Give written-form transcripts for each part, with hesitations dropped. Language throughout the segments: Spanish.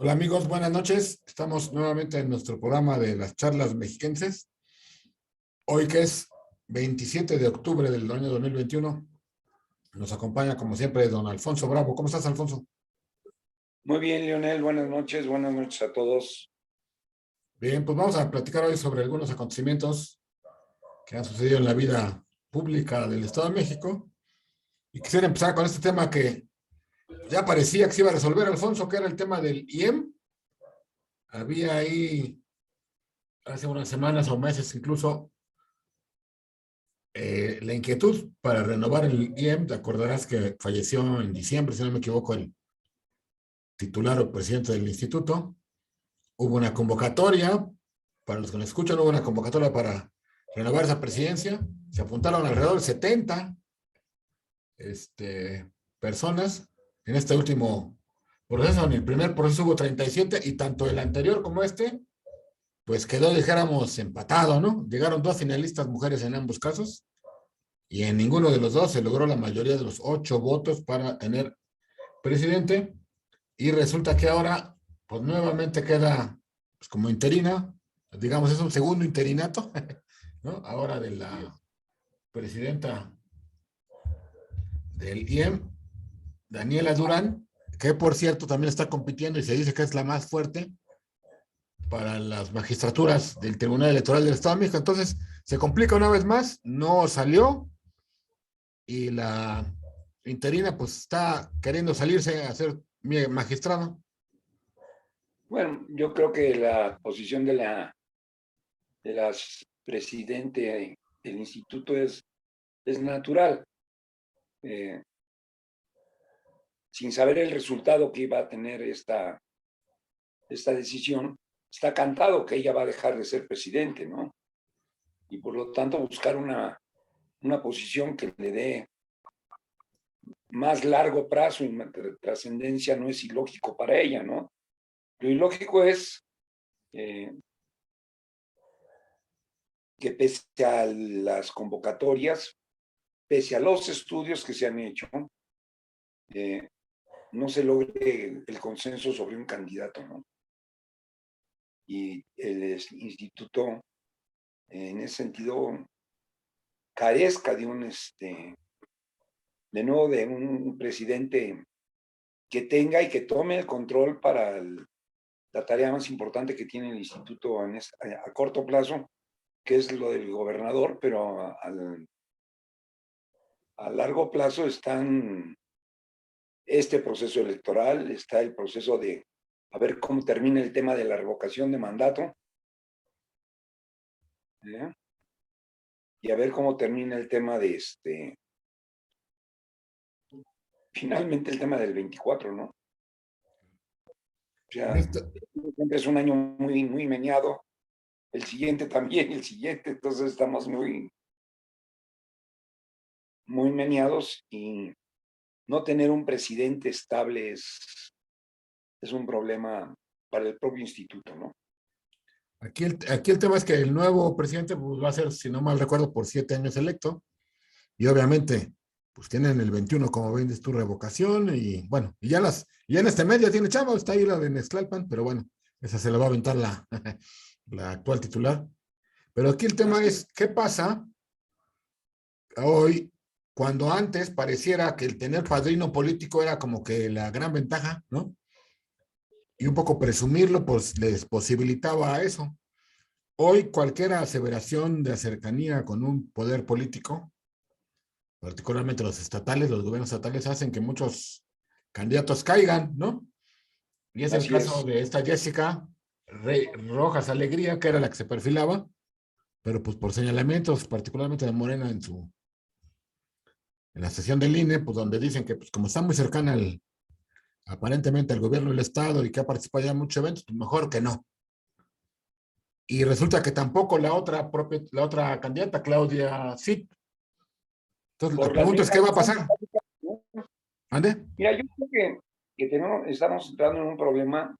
Hola amigos, buenas noches. Estamos nuevamente en nuestro programa de las charlas mexiquenses. Hoy que es 27 de octubre del año 2021, nos acompaña como siempre don Alfonso Bravo. ¿Cómo estás, Alfonso? Muy bien, Leonel, buenas noches a todos. Bien, pues vamos a platicar hoy sobre algunos acontecimientos que han sucedido en la vida pública del Estado de México. Y quisiera empezar con este tema que ya parecía que se iba a resolver, Alfonso, que era el tema del IEM. Había ahí hace unas semanas o meses incluso la inquietud para renovar el IEM. Te acordarás que falleció en diciembre, si no me equivoco, el titular o presidente del instituto. Hubo una convocatoria, para los que nos escuchan, hubo una convocatoria para renovar esa presidencia. Se apuntaron alrededor de 70 personas en este último proceso. En el primer proceso hubo 37 y tanto el anterior como este, pues quedó, dijéramos, empatado, ¿no? Llegaron dos finalistas mujeres en ambos casos y en ninguno de los dos se logró la mayoría de los 8 votos para tener presidente. Y resulta que ahora, pues nuevamente queda pues, como interina, digamos, es un segundo interinato, ¿no? Ahora de la presidenta del IEM, Daniela Durán, que por cierto también está compitiendo y se dice que es la más fuerte para las magistraturas del Tribunal Electoral del Estado de México. Entonces, se complica una vez más, no salió y la interina pues está queriendo salirse a ser magistrado. Bueno, yo creo que la posición de la presidente del instituto es natural. Sin saber el resultado que iba a tener esta decisión, está cantado que ella va a dejar de ser presidente, ¿no? Y por lo tanto buscar una posición que le dé más largo plazo y trascendencia no es ilógico para ella, ¿no? Lo ilógico es que pese a las convocatorias, pese a los estudios que se han hecho, no se logre el consenso sobre un candidato, ¿no? Y el instituto, en ese sentido, carezca de de nuevo, de un presidente que tenga y que tome el control para la tarea más importante que tiene el instituto a corto plazo, que es lo del gobernador, pero a largo plazo están este proceso electoral, está el proceso de a ver cómo termina el tema de la revocación de mandato, ¿eh? Y a ver cómo termina el tema de finalmente el tema del 24, ¿no? O sea, siempre es un año muy, muy meneado, el siguiente también, el siguiente, entonces estamos muy, muy meneados y no tener un presidente estable es un problema para el propio instituto, ¿no? Aquí el tema es que el nuevo presidente pues, va a ser, si no mal recuerdo, por 7 años electo. Y obviamente, pues tienen el 21, como ven, es tu revocación. Y bueno, y ya en este medio tiene chavo, está ahí la de Nextlalpan, pero bueno, esa se la va a aventar la actual titular. Pero aquí el tema es, ¿qué pasa hoy cuando antes pareciera que el tener padrino político era como que la gran ventaja, ¿no? Y un poco presumirlo, pues les posibilitaba eso. Hoy cualquier aseveración de cercanía con un poder político, particularmente los estatales, los gobiernos estatales, hacen que muchos candidatos caigan, ¿no? Y es el Así caso es. de esta Jessica Rojas Alegría, que era la que se perfilaba, pero pues por señalamientos, particularmente de Morena en la sesión del INE, pues donde dicen que pues como está muy cercana aparentemente al gobierno del estado y que ha participado ya en muchos eventos, pues mejor que no. Y resulta que tampoco la otra candidata, Claudia Cid. Entonces, la Por las pregunta es, mismas ¿qué va a razones, pasar? ¿no? ¿Ande? Mira, yo creo que estamos entrando en un problema.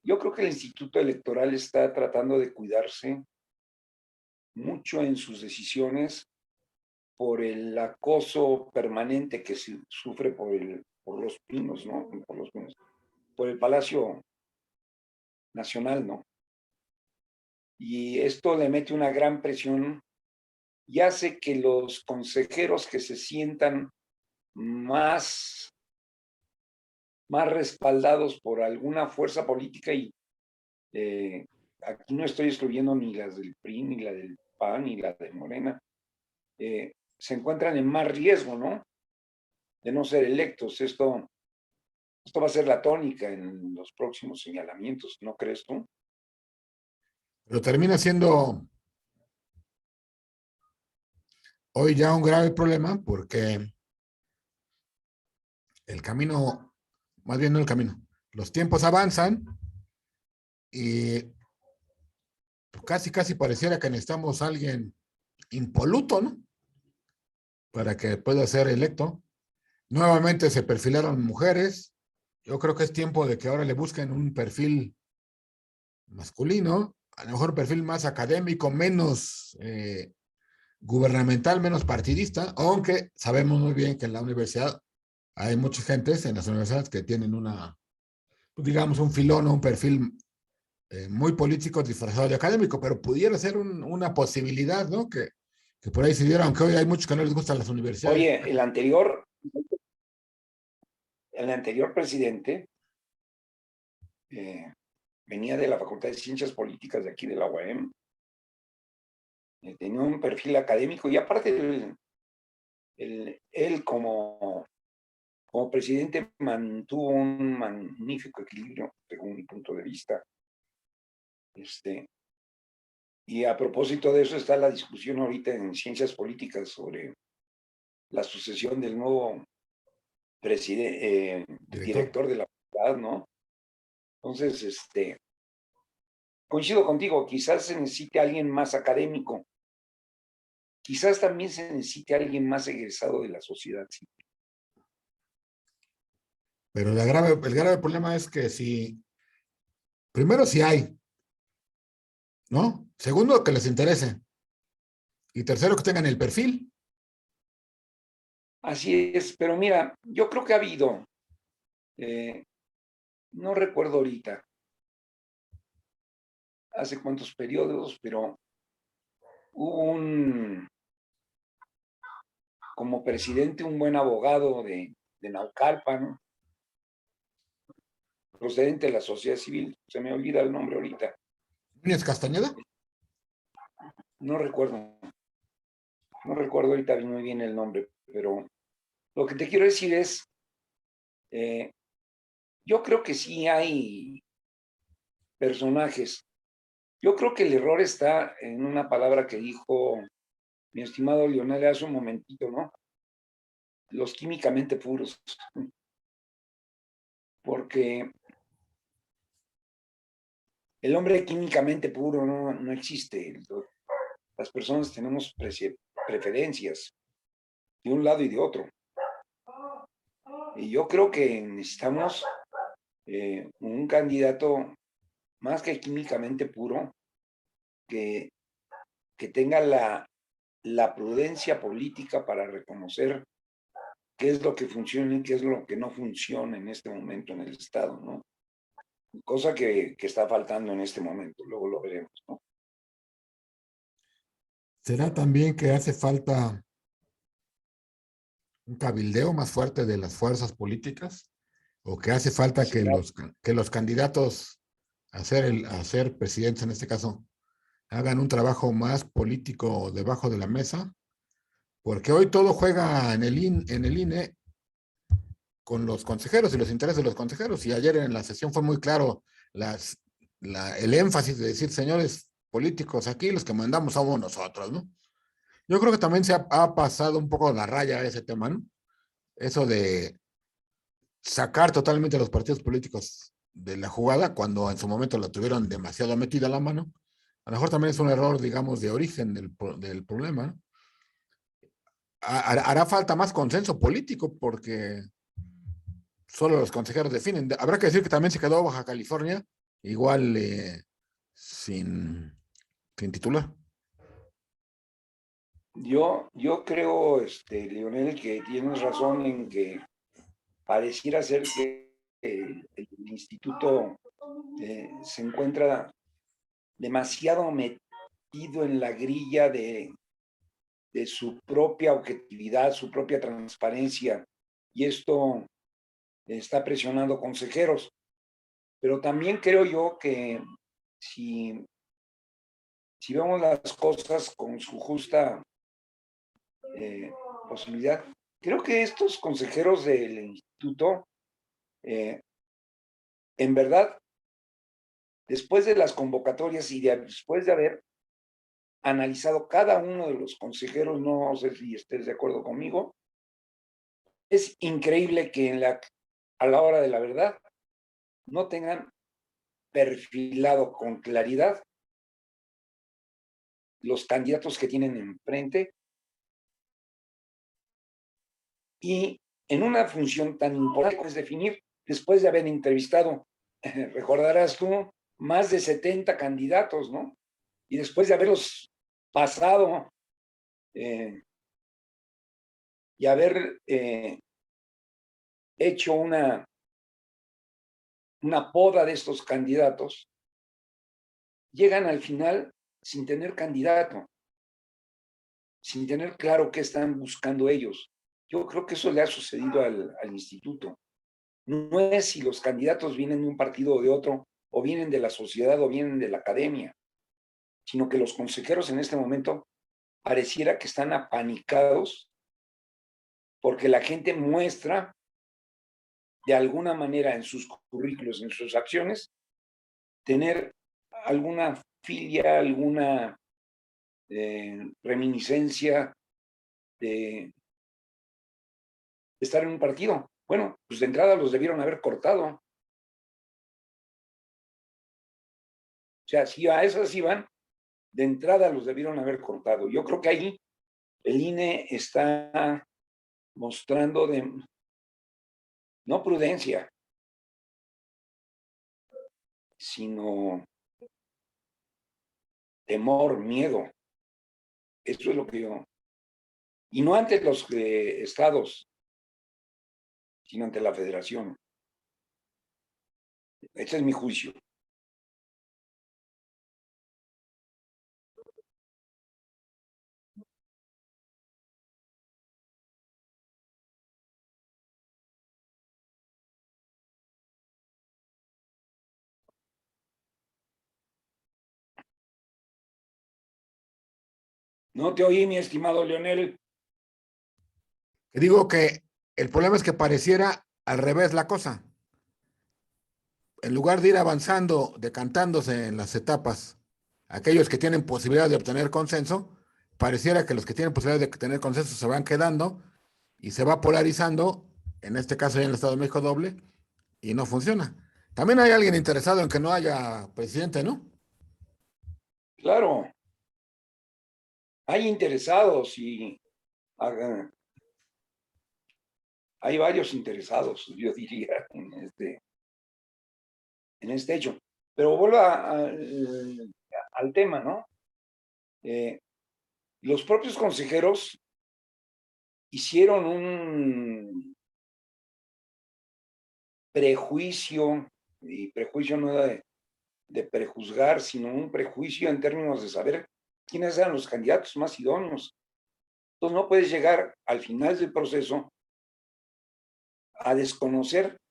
Yo creo que el Instituto Electoral está tratando de cuidarse mucho en sus decisiones por el acoso permanente que se sufre por los pinos, ¿no? Por los pinos. por el Palacio Nacional, ¿no? Y esto le mete una gran presión y hace que los consejeros que se sientan más, más respaldados por alguna fuerza política, y aquí no estoy excluyendo ni las del PRI, ni la del PAN, ni la de Morena, se encuentran en más riesgo, ¿no? De no ser electos. Esto va a ser la tónica en los próximos señalamientos, ¿no crees tú? Pero termina siendo hoy ya un grave problema porque el camino, más bien no el camino, los tiempos avanzan y casi pareciera que necesitamos a alguien impoluto, ¿no? Para que pueda ser electo. Nuevamente se perfilaron mujeres. Yo creo que es tiempo de que ahora le busquen un perfil masculino, a lo mejor un perfil más académico, menos gubernamental, menos partidista, aunque sabemos muy bien que en la universidad hay muchas gentes en las universidades que tienen una, digamos, un filón o un perfil muy político disfrazado de académico, pero pudiera ser una posibilidad, ¿no? Que por ahí se diera, aunque hoy hay muchos que no les gustan las universidades. Oye, el anterior presidente venía de la Facultad de Ciencias Políticas de aquí de la UAM, tenía un perfil académico y aparte él como presidente mantuvo un magnífico equilibrio, según mi punto de vista. Y a propósito de eso está la discusión ahorita en ciencias políticas sobre la sucesión del nuevo Director. director de la facultad, ¿no? Entonces, coincido contigo, quizás se necesite alguien más académico, quizás también se necesite alguien más egresado de la sociedad civil. Pero el grave problema es que primero si hay, ¿no? Segundo, que les interese. Y tercero, que tengan el perfil. Así es, pero mira, yo creo que ha habido, no recuerdo ahorita, hace cuántos periodos, pero hubo como presidente, un buen abogado de Naucalpan, procedente de la sociedad civil, se me olvida el nombre ahorita, ¿Núñez Castañeda? no recuerdo ahorita muy bien el nombre, pero lo que te quiero decir es, yo creo que sí hay personajes. Yo creo que el error está en una palabra que dijo mi estimado Lionel hace un momentito, ¿no? Los químicamente puros. Porque el hombre químicamente puro no existe. Las personas tenemos preferencias de un lado y de otro. Y yo creo que necesitamos un candidato más que químicamente puro, que tenga la prudencia política para reconocer qué es lo que funciona y qué es lo que no funciona en este momento en el Estado, ¿no? Cosa que está faltando en este momento, luego lo veremos, ¿no? ¿Será también que hace falta un cabildeo más fuerte de las fuerzas políticas? ¿O que hace falta Sí, claro. que los candidatos a ser presidentes, en este caso, hagan un trabajo más político debajo de la mesa? Porque hoy todo juega en el INE con los consejeros y los intereses de los consejeros. Y ayer en la sesión fue muy claro el énfasis de decir, señores políticos, aquí los que mandamos somos nosotros, ¿no? Yo creo que también ha pasado un poco la raya ese tema, ¿no? Eso de sacar totalmente a los partidos políticos de la jugada cuando en su momento la tuvieron demasiado metida la mano. A lo mejor también es un error, digamos, de origen del problema, ¿no? Hará falta más consenso político porque solo los consejeros definen. Habrá que decir que también se quedó Baja California, igual sin, sin titular. Yo creo, Leonel, que tienes razón en que pareciera ser que el instituto se encuentra demasiado metido en la grilla de su propia objetividad, su propia transparencia, y esto está presionando consejeros. Pero también creo yo que si vemos las cosas con su justa posibilidad, creo que estos consejeros del instituto, en verdad, después de las convocatorias y después de haber analizado cada uno de los consejeros, no sé si estés de acuerdo conmigo, es increíble que a la hora de la verdad no tengan perfilado con claridad los candidatos que tienen enfrente, y en una función tan importante como es definir, después de haber entrevistado, recordarás tú, más de 70 candidatos, ¿no? Y después de haberlos pasado y haber hecho una poda de estos candidatos, llegan al final sin tener candidato, sin tener claro qué están buscando ellos. Yo creo que eso le ha sucedido al instituto. No es si los candidatos vienen de un partido o de otro, o vienen de la sociedad o vienen de la academia, sino que los consejeros en este momento pareciera que están apanicados porque la gente muestra de alguna manera en sus currículos, en sus acciones, tener alguna filia, alguna reminiscencia de estar en un partido. Bueno, pues de entrada los debieron haber cortado. O sea, si a esas iban, de entrada los debieron haber cortado. Yo creo que ahí el INE está mostrando no prudencia, sino temor, miedo. Eso es lo que yo... Y no ante los estados, sino ante la federación. Ese es mi juicio. No te oí, mi estimado Leonel. Digo que el problema es que pareciera al revés la cosa. En lugar de ir avanzando, decantándose en las etapas, aquellos que tienen posibilidad de obtener consenso, pareciera que los que tienen posibilidad de tener consenso se van quedando y se va polarizando, en este caso ya en el Estado de México doble, y no funciona. También hay alguien interesado en que no haya presidente, ¿no? Claro, hay interesados y hay varios interesados, yo diría, en este hecho. Pero vuelvo al tema, ¿no? Los propios consejeros hicieron un prejuicio, y prejuicio no de prejuzgar, sino un prejuicio en términos de saber quiénes eran los candidatos más idóneos. Entonces no puedes llegar al final del proceso a desconocer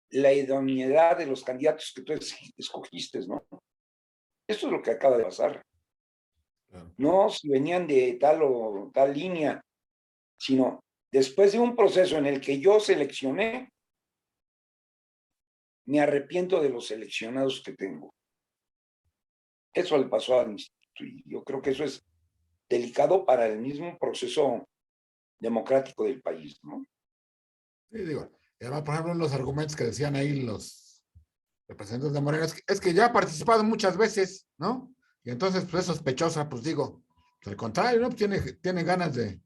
la idoneidad de los candidatos que tú escogiste, ¿no? Esto es lo que acaba de pasar. Claro. No si venían de tal o tal línea, sino después de un proceso en el que yo seleccioné, me arrepiento de los seleccionados que tengo. Eso le pasó al instituto y yo creo que eso es delicado para el mismo proceso democrático del país, ¿no? Sí, digo, y además, por ejemplo, los argumentos que decían ahí los representantes de Morena es que ya ha participado muchas veces, ¿no? Y entonces, pues es sospechosa, pues digo, pues, al contrario, ¿no? Pues tiene ganas de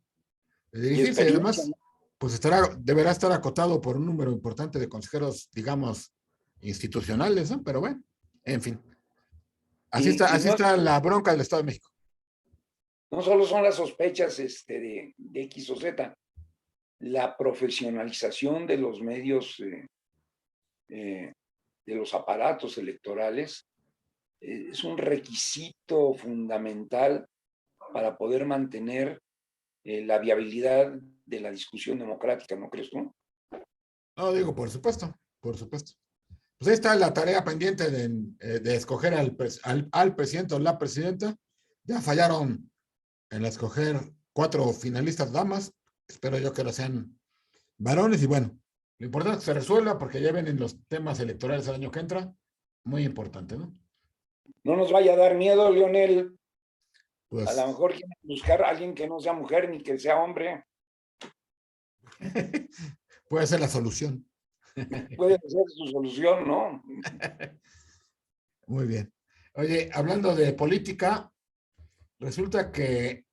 Y dirigirse y experiencia, además, ¿no? pues deberá estar acotado por un número importante de consejeros, digamos, institucionales, ¿no? Pero bueno, en fin, Y así no, está la bronca del Estado de México. no solo son las sospechas de X o Z, la profesionalización de los medios de los aparatos electorales es un requisito fundamental para poder mantener la viabilidad de la discusión democrática, ¿no crees tú? No, digo, por supuesto, por supuesto. Pues ahí está la tarea pendiente de escoger al presidente o la presidenta. Ya fallaron en escoger 4 finalistas damas. Espero yo que lo sean varones. Y bueno, lo importante es que se resuelva porque ya vienen los temas electorales el año que entra. Muy importante, ¿no? No nos vaya a dar miedo, Leonel. A lo Pues mejor quieren buscar a alguien que no sea mujer ni que sea hombre. puede ser la solución. Puede ser su solución, ¿no? Muy bien. Oye, hablando de política, resulta que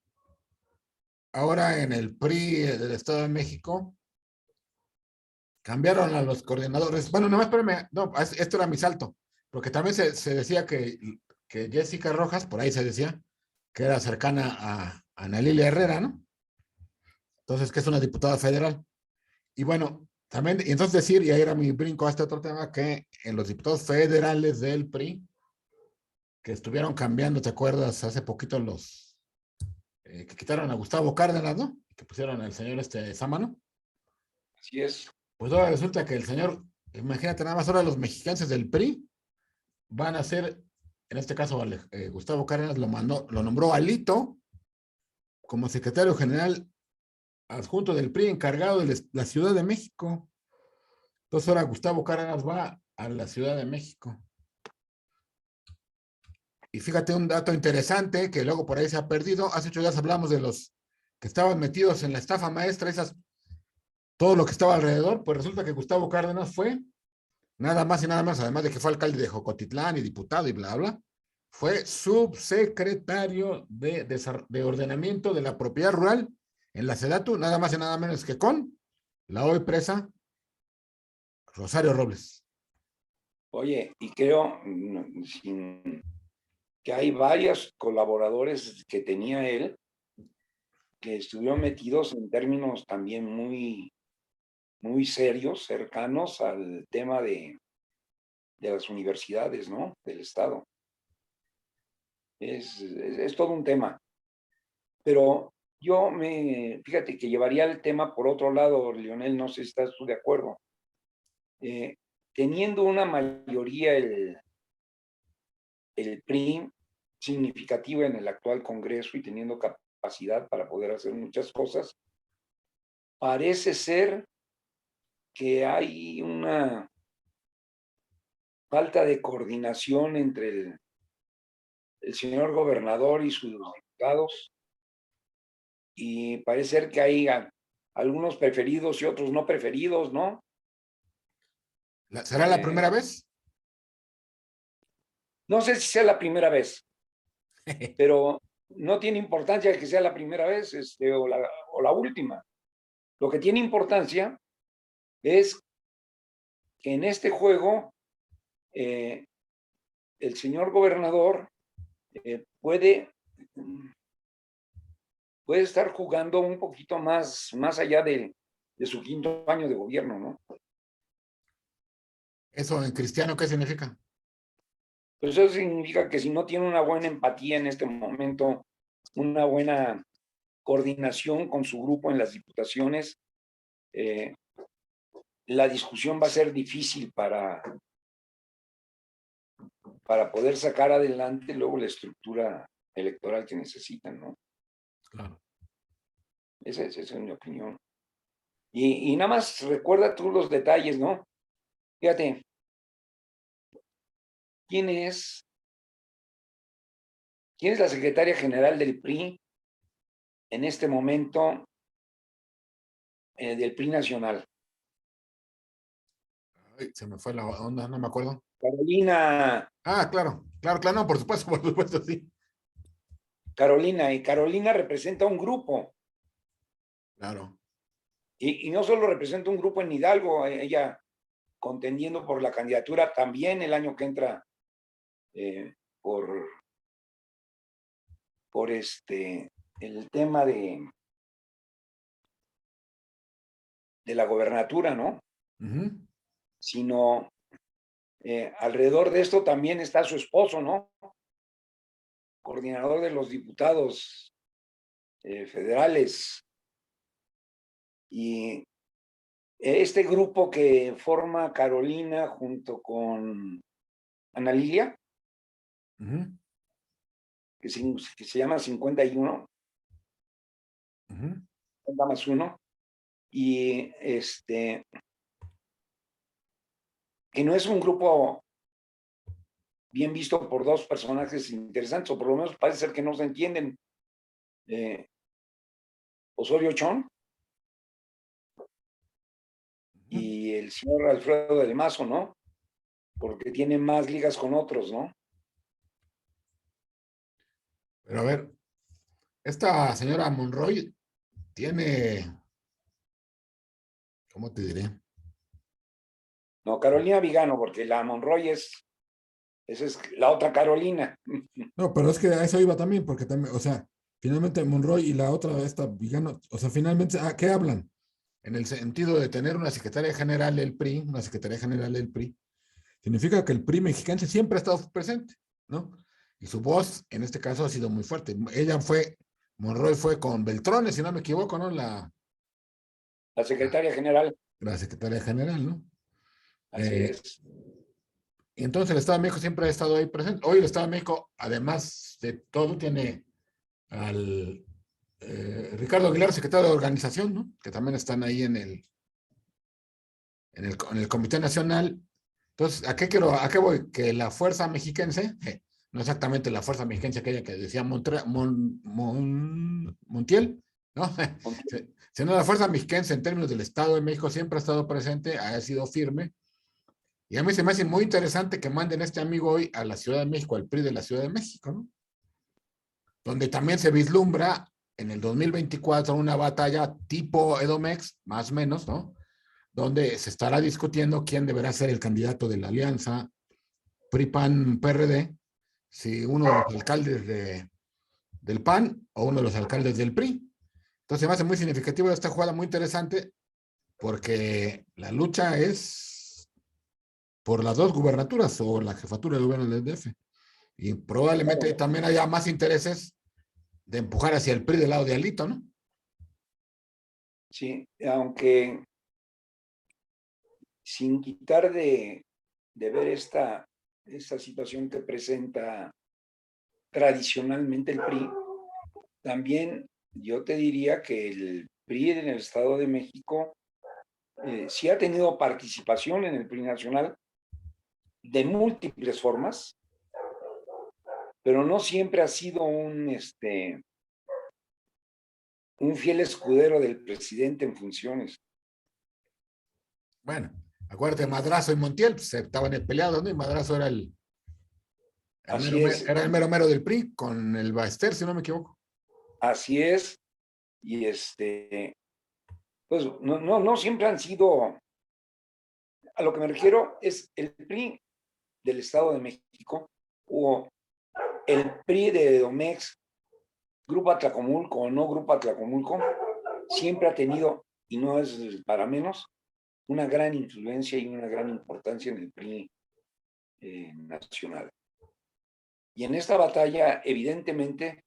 ahora en el PRI del Estado de México cambiaron a los coordinadores. Bueno, nomás espérame, no, esto era mi salto, porque también se decía que Jessica Rojas, por ahí se decía, que era cercana a Ana Lilia Herrera, ¿no? Entonces, que es una diputada federal. Y bueno, también, y entonces decir, y ahí era mi brinco a este otro tema, que en los diputados federales del PRI, que estuvieron cambiando, ¿te acuerdas? Hace poquito que quitaron a Gustavo Cárdenas, ¿no? Que pusieron al señor Sámano. Así es. Pues ahora resulta que el señor, imagínate nada más, ahora los mexicanos del PRI van a ser, en este caso, Gustavo Cárdenas lo nombró Alito como secretario general adjunto del PRI encargado de la Ciudad de México. Entonces ahora Gustavo Cárdenas va a la Ciudad de México. Y fíjate un dato interesante que luego por ahí se ha perdido. Hace 8 días hablamos de los que estaban metidos en la estafa maestra, todo lo que estaba alrededor. Pues resulta que Gustavo Cárdenas fue nada más y nada más, además de que fue alcalde de Jocotitlán y diputado y bla, bla, fue subsecretario de ordenamiento de la propiedad rural en la SEDATU, nada más y nada menos que con la hoy presa Rosario Robles. Oye, y creo que hay varios colaboradores que tenía él que estuvieron metidos en términos también muy serios, cercanos al tema de las universidades, ¿no? Del Estado. Es todo un tema. Pero fíjate que llevaría el tema por otro lado, Leonel, no sé si estás tú de acuerdo. Teniendo una mayoría el PRI significativa en el actual Congreso y teniendo capacidad para poder hacer muchas cosas, parece ser que hay una falta de coordinación entre el señor gobernador y sus diputados, y parece ser que hay algunos preferidos y otros no preferidos, ¿no? ¿Será la primera vez? No sé si sea la primera vez, pero no tiene importancia que sea la primera vez o la última. Lo que tiene importancia es que en este juego el señor gobernador puede estar jugando un poquito más allá de su quinto año de gobierno, ¿no? ¿Eso en cristiano qué significa? Pues eso significa que si no tiene una buena empatía en este momento, una buena coordinación con su grupo en las diputaciones, la discusión va a ser difícil para poder sacar adelante luego la estructura electoral que necesitan, ¿no? Claro. Esa es mi opinión. Y nada más recuerda tú los detalles, ¿no? Fíjate, ¿quién es la secretaria general del PRI en este momento, del PRI nacional? Ay, se me fue la onda, no me acuerdo. Carolina, Ah, claro, claro, claro, no, por supuesto, sí. y Carolina representa un grupo, Claro. y no solo representa un grupo en Hidalgo, ella contendiendo por la candidatura también el año que entra por el tema de la gobernatura, ¿no? Uh -huh. Sino Alrededor de esto también está su esposo, ¿no? Coordinador de los diputados federales. Y este grupo que forma Carolina junto con Ana Lilia, que se llama 51, 50 más 1, y que no es un grupo bien visto por dos personajes interesantes, o por lo menos parece ser que no se entienden. Osorio Chong y el señor Alfredo del Mazo, ¿no? Porque tiene más ligas con otros, ¿no? Pero a ver, esta señora Monroy tiene, ¿cómo te diré? No, Carolina Vigano, porque la Monroy esa es la otra Carolina. No, pero es que a eso iba también, porque también, o sea, finalmente Monroy y la otra, esta Vigano, o sea, finalmente, ¿a qué hablan? En el sentido de tener una secretaria general del PRI, una secretaria general del PRI, Significa que el PRI mexicano siempre ha estado presente, ¿no? Y su voz, en este caso, ha sido muy fuerte. Ella fue, Monroy fue con Beltrones, si no me equivoco, ¿no? La secretaria general. La secretaria general, ¿no? Así es. Y entonces el Estado de México siempre ha estado ahí presente. Hoy el Estado de México, además de todo, tiene al Ricardo Aguilar, secretario de organización, ¿no? Que también están ahí en el Comité Nacional. Entonces, ¿a qué voy? Que la fuerza mexiquense, no exactamente la fuerza mexiquense aquella que decía Montiel, ¿no? Sino la fuerza mexiquense en términos del Estado de México siempre ha estado presente, ha sido firme. Y a mí se me hace muy interesante que manden este amigo hoy a la Ciudad de México, al PRI de la Ciudad de México, ¿no? Donde también se vislumbra en el 2024 una batalla tipo Edomex, más o menos, ¿no? Donde se estará discutiendo quién deberá ser el candidato de la alianza PRI-PAN-PRD, si uno de los alcaldes del PAN o uno de los alcaldes del PRI. Entonces me hace muy significativo esta jugada, muy interesante, porque la lucha es por las dos gubernaturas o la jefatura de gobierno del DF. Y probablemente también haya más intereses de empujar hacia el PRI del lado de Alito, ¿no? Sí, aunque sin quitar de ver esta situación que presenta tradicionalmente el PRI, también yo te diría que el PRI en el Estado de México sí ha tenido participación en el PRI nacional de múltiples formas, pero no siempre ha sido un fiel escudero del presidente en funciones. Bueno, acuérdate, Madrazo y Montiel pues, estaban peleados, ¿no? Y Madrazo era Así es. era el mero mero del PRI con el Baester, si no me equivoco. Así es. Y pues no siempre han sido, a lo que me refiero es el PRI del Estado de México o el PRI de Domex, Grupo Atlacomulco o no Grupo Atlacomulco, siempre ha tenido, y no es para menos, una gran influencia y una gran importancia en el PRI nacional. Y en esta batalla, evidentemente,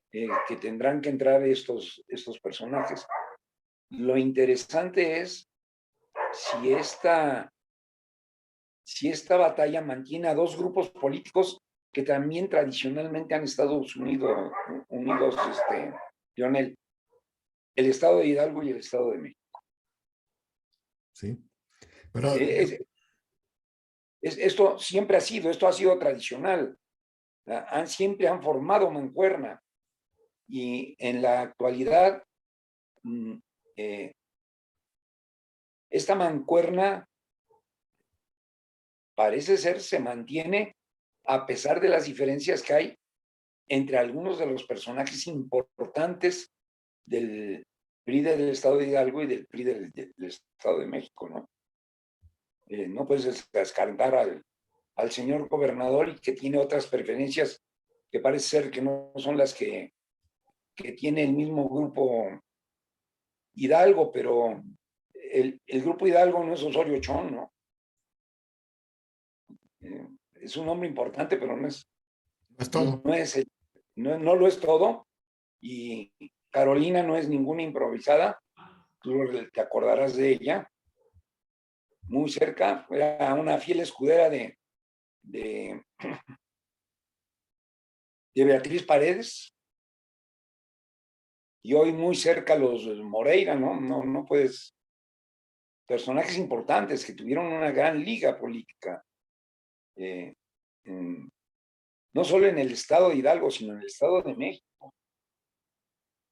que tendrán que entrar estos personajes. Lo interesante es si esta batalla mantiene a dos grupos políticos que también tradicionalmente han estado unidos, Lionel, el Estado de Hidalgo y el Estado de México. Sí, pero esto siempre ha sido tradicional. Siempre han formado mancuerna y en la actualidad esta mancuerna parece ser se mantiene a pesar de las diferencias que hay entre algunos de los personajes importantes del PRI del Estado de Hidalgo y del PRI del Estado de México, ¿no? No puedes descartar al señor gobernador y que tiene otras preferencias que parece ser que no son las que tiene el mismo grupo Hidalgo, pero el grupo Hidalgo no es Osorio Chong, ¿no? Es un hombre importante, pero no es, No es todo. no lo es todo. Y Carolina no es ninguna improvisada. Tú te acordarás de ella. Muy cerca, era una fiel escudera de, de Beatriz Paredes. Y hoy muy cerca los Moreira, ¿no? No puedes. Personajes importantes que tuvieron una gran liga política. Eh, no solo en el estado de Hidalgo, sino en el estado de México.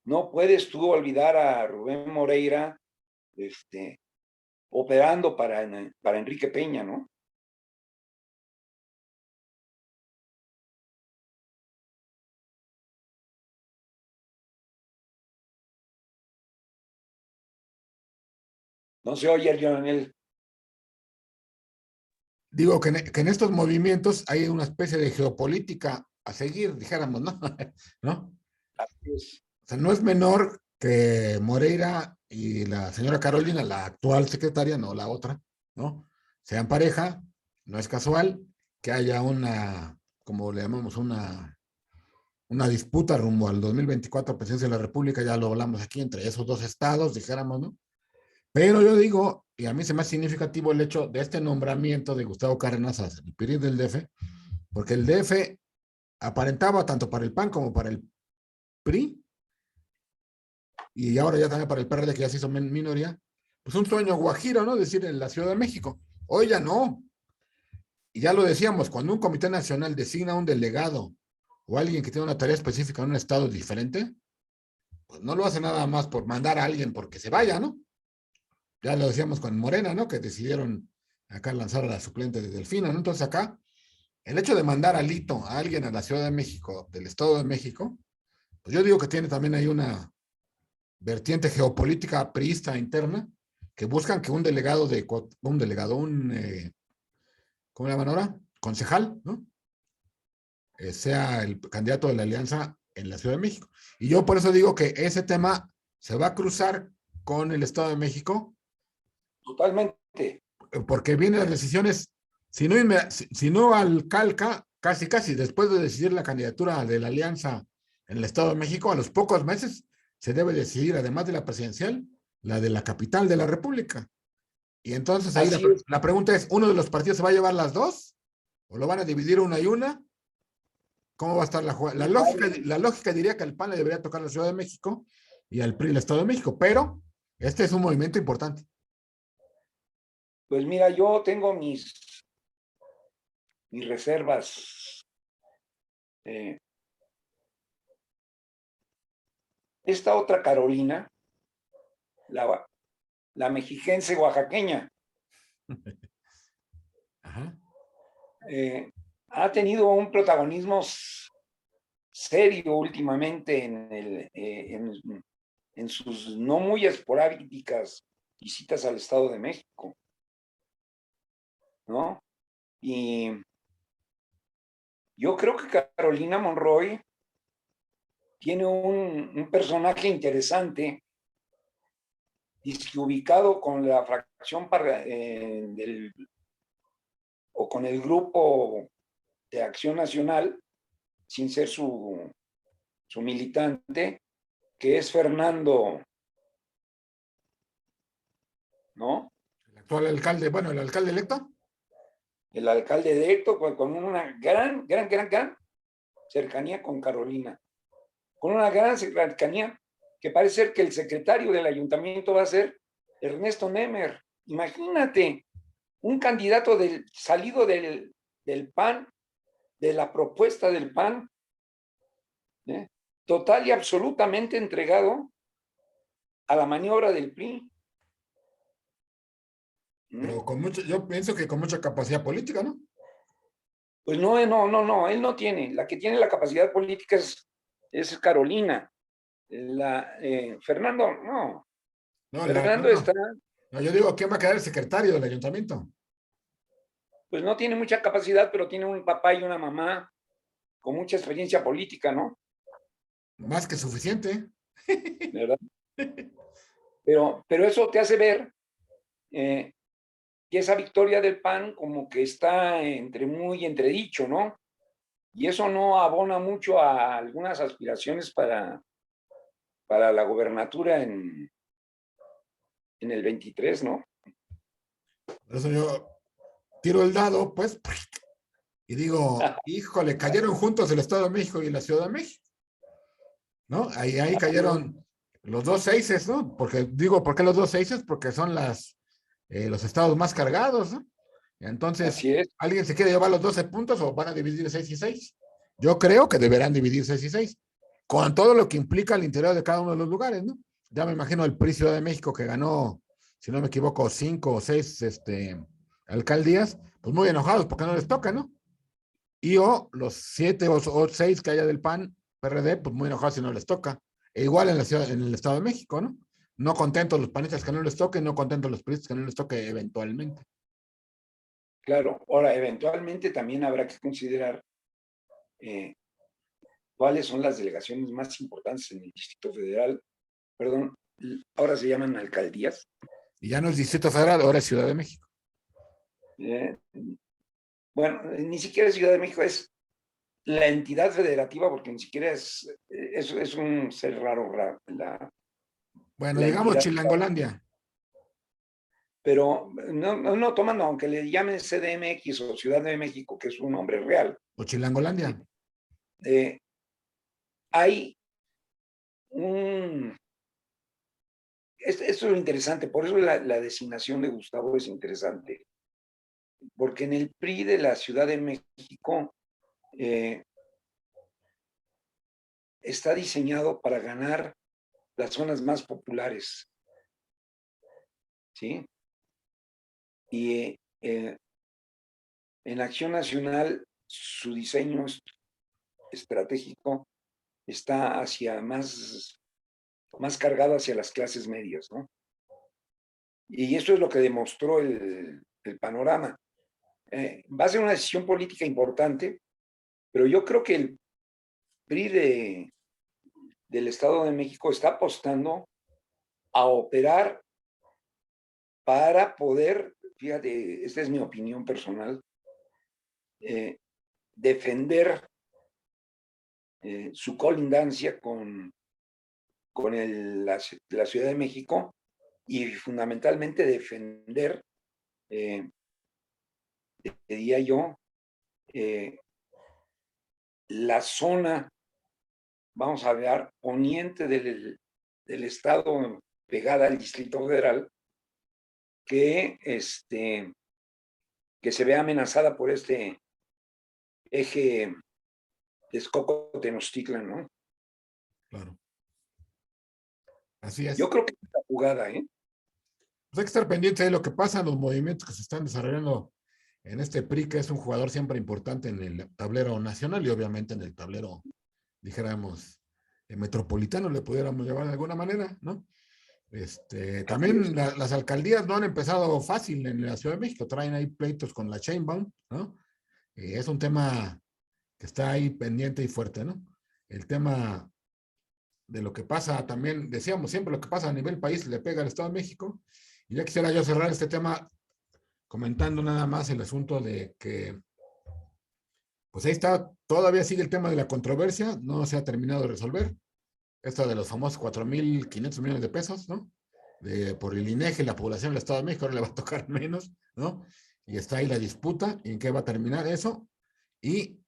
No puedes tú olvidar a Rubén Moreira operando para Enrique Peña, ¿no? No se oye, Lionel. Digo que en estos movimientos hay una especie de geopolítica a seguir, dijéramos, ¿no? ¿No? Así es. O sea, no es menor que Moreira y la señora Carolina, la actual secretaria, no la otra, ¿no? Sean pareja, no es casual que haya una, como le llamamos, una disputa rumbo al 2024 presidencia de la República, ya lo hablamos aquí, entre esos dos estados, dijéramos, ¿no? Pero yo digo, y a mí se me hace significativo el hecho de este nombramiento de Gustavo Cárdenas al PRI del DF, porque el DF aparentaba tanto para el PAN como para el PRI, y ahora ya también para el PRD, que ya se hizo minoría, pues un sueño guajiro, ¿no? Decir en la Ciudad de México. Hoy ya no. Y ya lo decíamos, cuando un comité nacional designa un delegado o alguien que tiene una tarea específica en un estado diferente, pues no lo hace nada más por mandar a alguien porque se vaya, ¿no? Ya lo decíamos con Morena, ¿no? Que decidieron acá lanzar a la suplente de Delfina, ¿no? Entonces acá, el hecho de mandar a Lito, a alguien a la Ciudad de México, del Estado de México, pues yo digo que tiene también ahí una vertiente geopolítica priista interna, que buscan que un delegado ¿cómo le llaman ahora? Concejal, ¿no? Sea el candidato de la alianza en la Ciudad de México. Y yo por eso digo que ese tema se va a cruzar con el Estado de México, Totalmente. porque vienen las decisiones, si no al calca, casi después de decidir la candidatura de la alianza en el Estado de México, a los pocos meses se debe decidir, además de la presidencial, la de la capital de la República. Y entonces ahí Así es. la pregunta es, ¿uno de los partidos se va a llevar las dos? ¿O lo van a dividir una y una? ¿Cómo va a estar la jugada? La lógica diría que al PAN le debería tocar la Ciudad de México y al PRI el Estado de México, pero este es un movimiento importante. Pues mira, yo tengo mis reservas. Esta otra Carolina, la mexiquense oaxaqueña, Ajá. ha tenido un protagonismo serio últimamente en sus no muy esporádicas visitas al Estado de México, ¿no? Y yo creo que Carolina Monroy tiene un personaje interesante, ubicado con la fracción o con el grupo de Acción Nacional, sin ser su militante, que es Fernando, ¿no? El actual alcalde, bueno, el alcalde electo. El alcalde electo, con una gran cercanía con Carolina, con una gran cercanía que parece ser que el secretario del ayuntamiento va a ser Ernesto Nemer. Imagínate, un candidato salido del PAN, de la propuesta del PAN, total y absolutamente entregado a la maniobra del PRI. Pero yo pienso que con mucha capacidad política, ¿no? Pues no, él no tiene. La que tiene la capacidad política es Carolina. Fernando, no. No, Fernando está, no, yo digo, ¿quién va a quedar el secretario del ayuntamiento? pues no tiene mucha capacidad, pero tiene un papá y una mamá con mucha experiencia política, ¿no? Más que suficiente. ¿Verdad? Pero eso te hace ver esa victoria del PAN como que está muy entredicho, ¿no? Y eso no abona mucho a algunas aspiraciones para la gobernatura en el 23, ¿no? Por eso yo tiro el dado, pues, y digo, híjole, cayeron juntos el Estado de México y la Ciudad de México, ¿no? Ahí cayeron los dos seises, ¿no? Porque digo, ¿por qué los dos seises? Porque son los estados más cargados, ¿no? Entonces, Así es. ¿alguien se quiere llevar los 12 puntos o van a dividir 6 y 6? Yo creo que deberán dividir 6 y 6, con todo lo que implica al interior de cada uno de los lugares, ¿no? Ya me imagino el PRI Ciudad de México que ganó, si no me equivoco, 5 o 6 alcaldías, pues muy enojados porque no les toca, ¿no? Y o los 7 o 6 que haya del PAN, PRD, pues muy enojados si no les toca. E igual en la ciudad, en el Estado de México, ¿no? No contentos los panistas que no les toque, no contentos los priistas que no les toque eventualmente. Claro, ahora eventualmente también habrá que considerar eh, cuáles son las delegaciones más importantes en el Distrito Federal. Perdón, ahora se llaman alcaldías. Y ya no es Distrito Federal, ahora es Ciudad de México. Eh, bueno, ni siquiera es Ciudad de México, es la entidad federativa, porque ni siquiera es un ser raro Bueno, la digamos entidad. Chilangolandia Pero no tomando, aunque le llamen CDMX o Ciudad de México, que es un nombre real, o Chilangolandia. hay un... Esto es lo interesante, por eso la designación de Gustavo es interesante, porque en el PRI de la Ciudad de México está diseñado para ganar las zonas más populares, ¿sí? Y en Acción Nacional su diseño estratégico está hacia más cargado hacia las clases medias, ¿no? Y eso es lo que demostró el panorama. Va a ser una decisión política importante, pero yo creo que el PRI del Estado de México está apostando a operar para poder, fíjate, esta es mi opinión personal, defender su colindancia con la Ciudad de México y fundamentalmente defender, diría yo, la zona, vamos a ver, poniente del estado pegada al Distrito Federal, que se ve amenazada por este eje Texcoco-Tenochtitlan, ¿no? Claro. Así es. Yo creo que es la jugada, ¿eh? Pues hay que estar pendiente de lo que pasa, los movimientos que se están desarrollando en este PRI, que es un jugador siempre importante en el tablero nacional y obviamente en el tablero, dijéramos, metropolitano, le pudiéramos llevar de alguna manera, ¿no? También las alcaldías no han empezado fácil en la Ciudad de México, traen ahí pleitos con la Sheinbaum, ¿no? Es un tema que está ahí pendiente y fuerte, ¿no? El tema de lo que pasa también, decíamos siempre, lo que pasa a nivel país le pega al Estado de México. Y ya quisiera yo cerrar este tema comentando nada más el asunto de que, pues ahí está, todavía sigue el tema de la controversia, no se ha terminado de resolver. Esto de los famosos 4,500 millones de pesos, ¿no? Por el INEGI, la población del Estado de México ahora le va a tocar menos, ¿no? Y está ahí la disputa, ¿en qué va a terminar eso? Y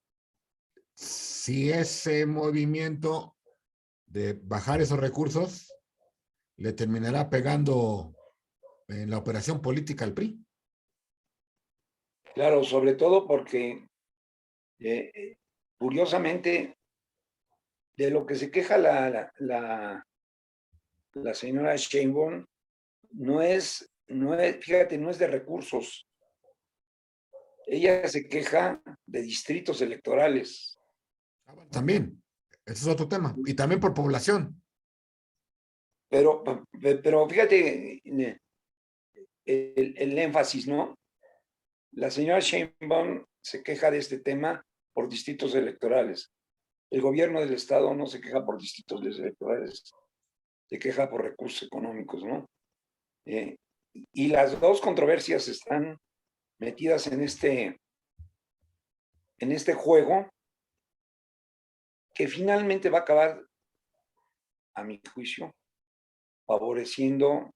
si ese movimiento de bajar esos recursos le terminará pegando en la operación política al PRI. Claro, sobre todo porque, curiosamente, de lo que se queja la señora Sheinbaum fíjate, no es de recursos. Ella se queja de distritos electorales. También, ese es otro tema. Y también por población. Pero fíjate el énfasis, ¿no? La señora Sheinbaum se queja de este tema por distritos electorales. El gobierno del estado no se queja por distritos electorales, se queja por recursos económicos, ¿no? Y las dos controversias están metidas en este juego que finalmente va a acabar, a mi juicio, favoreciendo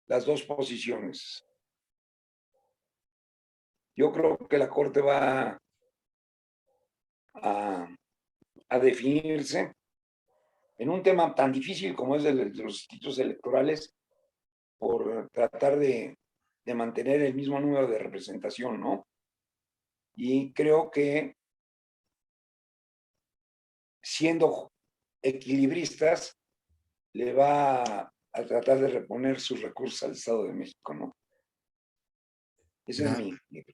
las dos posiciones. Yo creo que la Corte va a definirse en un tema tan difícil como es de los distritos electorales por tratar de mantener el mismo número de representación, ¿no? Y creo que siendo equilibristas, le va a tratar de reponer sus recursos al Estado de México, ¿no? Ese es Mira, mi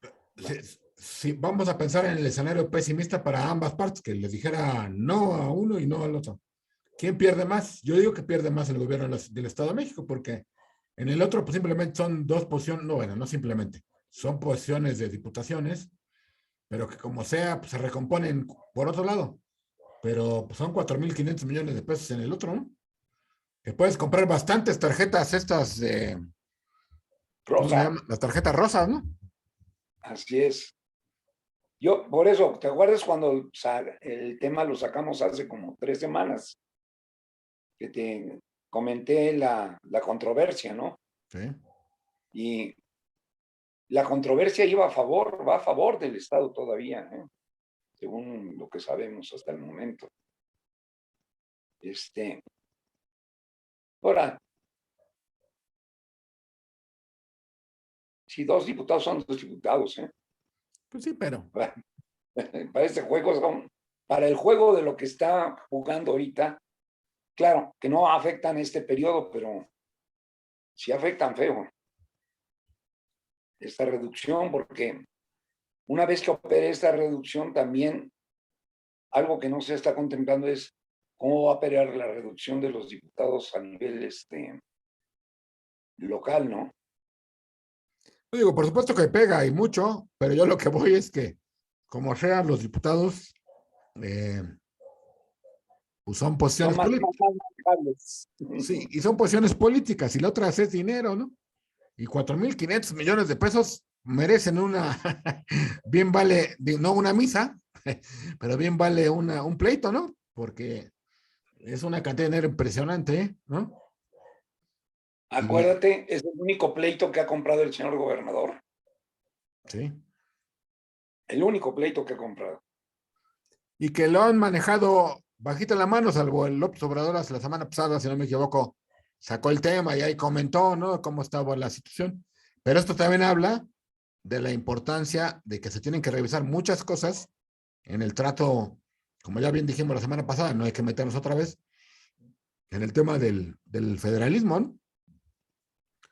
si vamos a pensar en el escenario pesimista para ambas partes, que les dijera no a uno y no al otro. ¿Quién pierde más? Yo digo que pierde más el gobierno del Estado de México, porque en el otro pues, simplemente son dos posiciones, no, bueno, no simplemente, son posiciones de diputaciones, pero que como sea, pues, se recomponen por otro lado. Pero pues, son 4.500 millones de pesos en el otro, ¿no? Que puedes comprar bastantes tarjetas estas de, ¿cómo se rosa. llama? Las tarjetas rosas, ¿no? Así es. Yo, por eso, ¿te acuerdas cuando el tema lo sacamos hace como 3 semanas? Que te comenté la controversia, ¿no? Sí. Y la controversia va a favor del Estado todavía, ¿eh? Según lo que sabemos hasta el momento. Ahora, si 2 diputados son 2 diputados, ¿eh? Pues sí, pero. Para este juego, para el juego de lo que está jugando ahorita, claro, que no afectan este periodo, pero sí afectan feo esta reducción, porque una vez que opere esta reducción, también algo que no se está contemplando es cómo va a operar la reducción de los diputados a nivel local, ¿no? Yo digo, por supuesto que pega y mucho, pero yo lo que voy es que, como sean los diputados, eh, pues son Son posiciones más políticas. manejables. Sí, y son posiciones políticas, y la otra es dinero, ¿no? Y 4.500 millones de pesos merecen una, bien vale, no una misa, pero bien vale un pleito, ¿no? Porque es una cantidad de dinero impresionante, ¿no? Y Acuérdate, es el único pleito que ha comprado el señor gobernador. sí. El único pleito que ha comprado. Y que lo han manejado bajita la mano, salvo el López Obrador la semana pasada, si no me equivoco, sacó el tema y ahí comentó, ¿no? Cómo estaba la situación. Pero esto también habla de la importancia de que se tienen que revisar muchas cosas en el trato, como ya bien dijimos la semana pasada, no hay que meternos otra vez en el tema del federalismo, ¿no?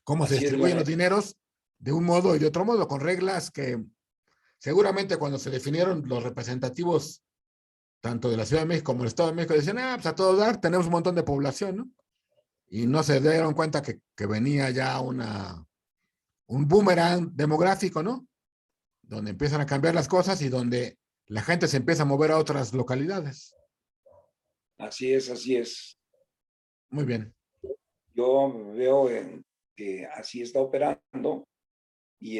Cómo se Así es, distribuyen Leonel. los dineros de un modo y de otro modo, con reglas que seguramente cuando se definieron los representativos tanto de la Ciudad de México como del Estado de México, decían, pues a todo dar, tenemos un montón de población, ¿no? Y no se dieron cuenta que venía ya un boomerang demográfico, ¿no? Donde empiezan a cambiar las cosas y donde la gente se empieza a mover a otras localidades. Así es, así es. Muy bien. Yo veo que así está operando y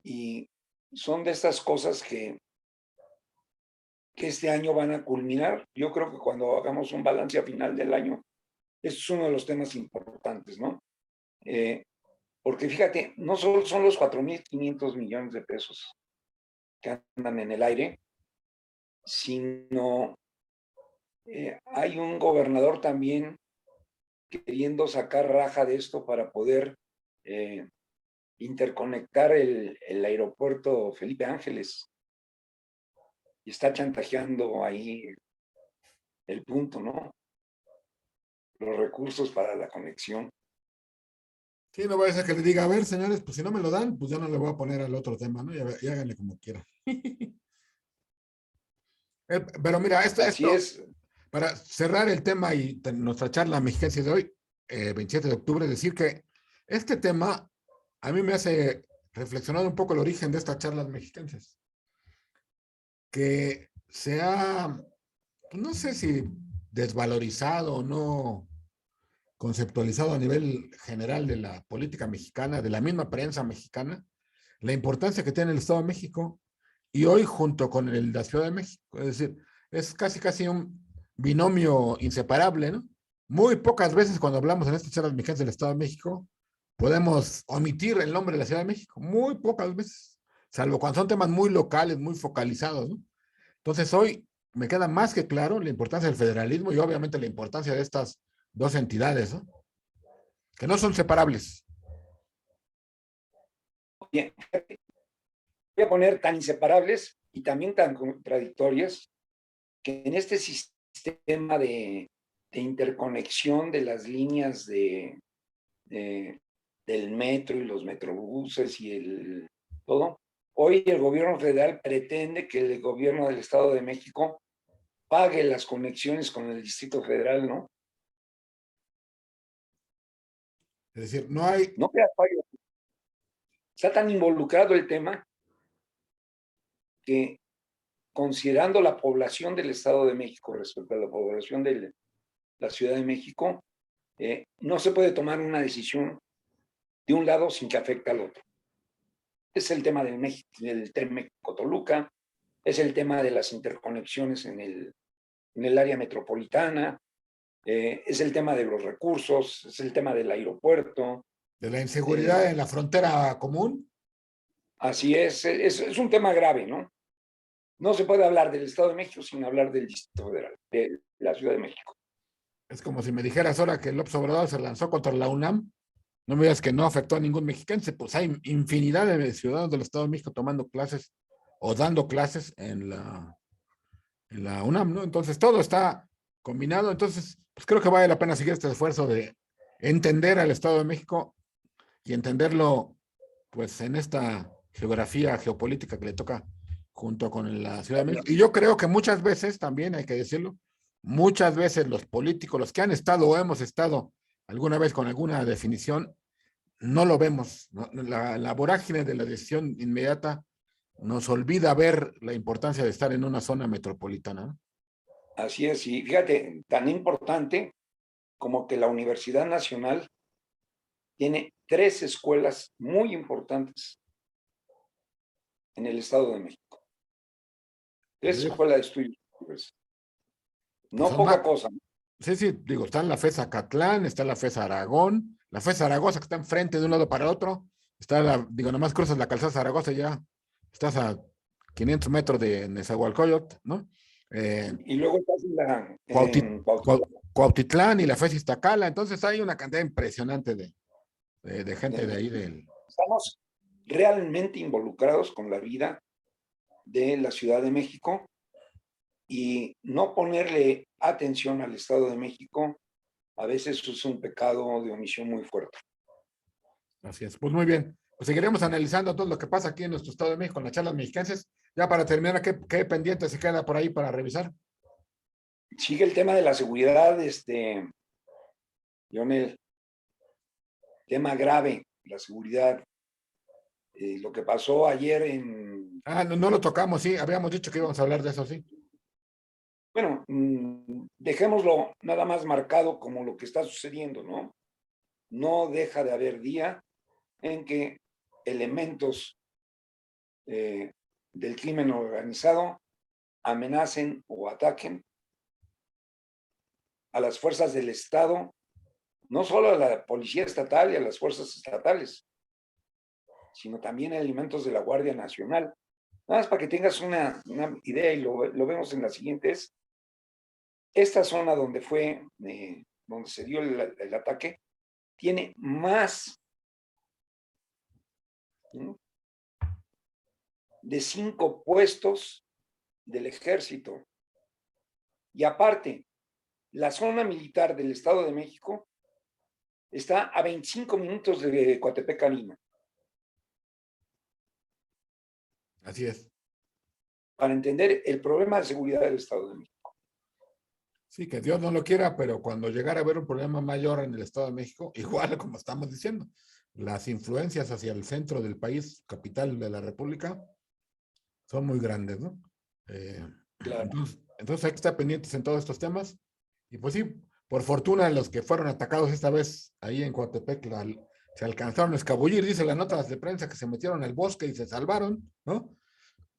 y son de estas cosas que este año van a culminar. Yo creo que cuando hagamos un balance a final del año, este es uno de los temas importantes, ¿no? Porque fíjate, no solo son los 4.500 millones de pesos que andan en el aire, sino hay un gobernador también queriendo sacar raja de esto para poder interconectar el aeropuerto Felipe Ángeles. Y está chantajeando ahí el punto, ¿no? Los recursos para la conexión. Sí, no voy a ser que le diga, a ver, señores, pues si no me lo dan, pues yo no le voy a poner al otro tema, ¿no? Y háganle como quieran. Pero mira, Así es. para cerrar el tema y nuestra charla mexiquense de hoy, 27 de octubre, decir que este tema a mí me hace reflexionar un poco el origen de estas charlas mexiquenses, que se ha, pues no sé si desvalorizado o no, conceptualizado a nivel general de la política mexicana, de la misma prensa mexicana, la importancia que tiene el Estado de México y hoy junto con la Ciudad de México. Es decir, es casi un binomio inseparable, ¿no? Muy pocas veces cuando hablamos en estas charlas mexicanas del Estado de México podemos omitir el nombre de la Ciudad de México, muy pocas veces, salvo cuando son temas muy locales, muy focalizados, ¿no? Entonces hoy me queda más que claro la importancia del federalismo y obviamente la importancia de estas dos entidades, ¿no? Que no son separables. Bien, voy a poner tan inseparables y también tan contradictorias que en este sistema de interconexión de las líneas del metro y los metrobuses y todo, hoy el gobierno federal pretende que el gobierno del Estado de México pague las conexiones con el Distrito Federal, ¿no? Es decir, no hay... No queda fallo. Está tan involucrado el tema que, considerando la población del Estado de México respecto a la población de la Ciudad de México, no se puede tomar una decisión de un lado sin que afecte al otro. Es el tema del tren México-Toluca, es el tema de las interconexiones en el área metropolitana, es el tema de los recursos, es el tema del aeropuerto. De la inseguridad en la frontera común. Así es un tema grave, ¿no? No se puede hablar del Estado de México sin hablar del Distrito Federal, de la Ciudad de México. Es como si me dijeras ahora que López Obrador se lanzó contra la UNAM, no me digas que no afectó a ningún mexicano, pues hay infinidad de ciudadanos del Estado de México tomando clases o dando clases en la UNAM, ¿no? Entonces todo está combinado, entonces pues creo que vale la pena seguir este esfuerzo de entender al Estado de México y entenderlo pues en esta geografía geopolítica que le toca junto con la Ciudad de México. Y yo creo que muchas veces, también hay que decirlo, muchas veces los políticos, los que han estado o hemos estado alguna vez con alguna definición, no lo vemos, ¿no? La vorágine de la decisión inmediata nos olvida ver la importancia de estar en una zona metropolitana, ¿no? Así es, y fíjate, tan importante como que la Universidad Nacional tiene 3 escuelas muy importantes en el Estado de México. 3 escuelas de estudios. Pues, no poca cosa. Sí, sí, digo, está en la FES Acatlán, está la FES Aragón, la FES Zaragoza que está enfrente de un lado para el otro, digo, nomás cruzas la calzada Zaragoza y ya estás a 500 metros de Nezahualcóyotl, ¿no? Y luego estás en Cuautitlán y la FES Iztacala, entonces hay una cantidad impresionante de gente de ahí Estamos realmente involucrados con la vida de la Ciudad de México y no ponerle atención al Estado de México a veces es un pecado de omisión muy fuerte. Así es, pues muy bien. Pues seguiremos analizando todo lo que pasa aquí en nuestro Estado de México en las charlas mexicanas. Ya para terminar, ¿qué pendiente se queda por ahí para revisar? Sigue el tema de la seguridad, Lionel, tema grave, la seguridad. Lo que pasó ayer en... No lo tocamos, sí, habíamos dicho que íbamos a hablar de eso, sí. Bueno, dejémoslo nada más marcado como lo que está sucediendo, ¿no? No deja de haber día en que elementos del crimen organizado amenacen o ataquen a las fuerzas del Estado, no solo a la policía estatal y a las fuerzas estatales, sino también a elementos de la Guardia Nacional. Nada más para que tengas una idea y lo vemos en las siguientes. Esta zona donde donde se dio el ataque, tiene más de 5 puestos del ejército. Y aparte, la zona militar del Estado de México está a 25 minutos de Coatepec, Colima. Así es. Para entender el problema de seguridad del Estado de México. Sí, que Dios no lo quiera, pero cuando llegara a haber un problema mayor en el Estado de México, igual como estamos diciendo, las influencias hacia el centro del país, capital de la República, son muy grandes, ¿no? Claro. Entonces hay que estar pendientes en todos estos temas. Y pues sí, Por fortuna, los que fueron atacados esta vez ahí en Coatepec se alcanzaron a escabullir, dice las notas de prensa, que se metieron al bosque y se salvaron, ¿no?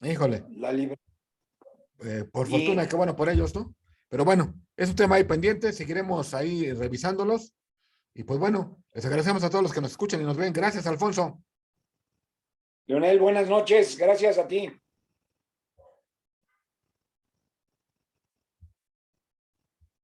Híjole. La libre. Por fortuna, qué bueno por ellos, ¿no? Pero bueno, es un tema ahí pendiente, seguiremos ahí revisándolos. Y pues bueno, les agradecemos a todos los que nos escuchan y nos ven. Gracias, Alfonso. Leonel, buenas noches. Gracias a ti.